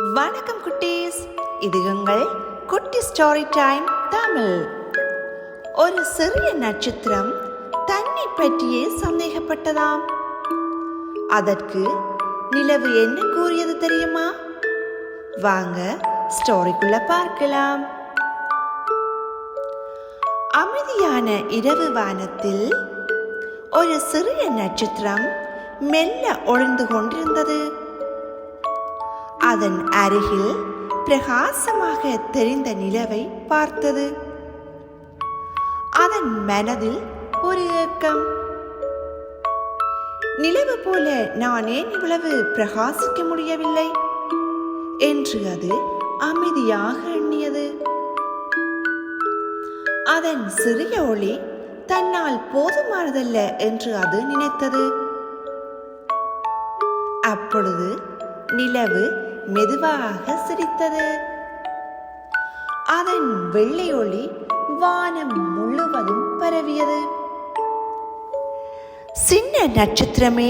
வணக்கம் குட்டீஸ், இது உங்கள் குட்டி ஸ்டோரி டைம் தமிழ். ஒரு சிறிய நட்சத்திரம் தன்னை பற்றியே சந்தேகப்பட்டதாம். அதற்கு நிலவு என்ன கூறியது தெரியுமா? வாங்க ஸ்டோரிக்குள்ள பார்க்கலாம். அமைதியான இரவு வானத்தில் ஒரு சிறிய நட்சத்திரம் மெல்ல ஒளிந்து கொண்டிருந்தது. அதன் அருகில் பிரகாசமாக தெரிந்த நிலவை பார்த்தது. அதன் மனதில் ஒரு ஏக்கம். நிலவு போல நான் ஏன் இவ்வளவு பிரகாசிக்க முடியவில்லை என்று அது அமைதியாக எண்ணியது. அதன் சிறிய ஒளி தன்னால் போதுமானதல்ல என்று அது நினைத்தது. அப்பொழுது நிலவு மெதுவாக சிரித்தது. அதன் வெள்ளை ஒளி வானம் முழுவதும் பரவியது. சின்ன நட்சத்திரமே,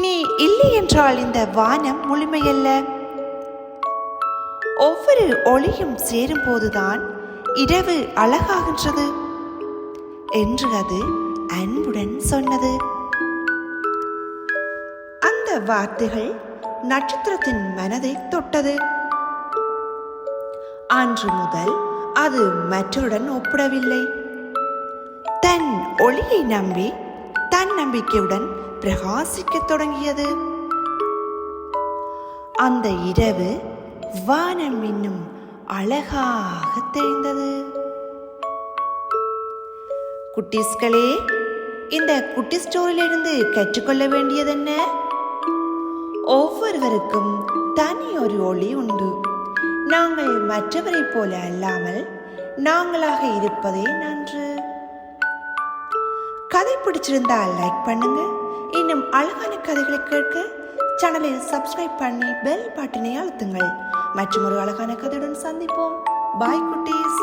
நீ இல்லை என்றால் இந்த வானம் முழுமையல்ல. ஒவ்வொரு ஒளியும் சேரும் போதுதான் இரவு அழகாகின்றது என்று அது அன்புடன் சொன்னது. அந்த வார்த்தைகள் நட்சத்திரத்தின் மனதை தொட்டது. அன்று முதல் அது மற்றவுடன் ஒப்பிடவில்லை. தன் ஒளியை நம்பி தன் நம்பிக்கையுடன் பிரகாசிக்க தொடங்கியது. அந்த இரவு வானம் இன்னும் அழகாக தெரிந்தது. குட்டீஸ்களே, இந்த குட்டி ஸ்டோரியிலிருந்து கற்றுக்கொள்ள வேண்டியது என்ன? ஒவ்வொருவருக்கும் தனி ஒரு ஒளி உண்டு. நாங்கள் மற்றவரை போல அல்லாமல் நாங்களாக இருப்பதே நன்று. கதை பிடிச்சிருந்தால் லைக் பண்ணுங்க. இன்னும் அழகான கதைகளை கேட்க சேனலை சப்ஸ்கிரைப் பண்ணி பெல் பட்டனை அழுத்துங்கள். மற்றும் ஒரு அழகான கதையுடன் சந்திப்போம். பாய் குட்டீஸ்.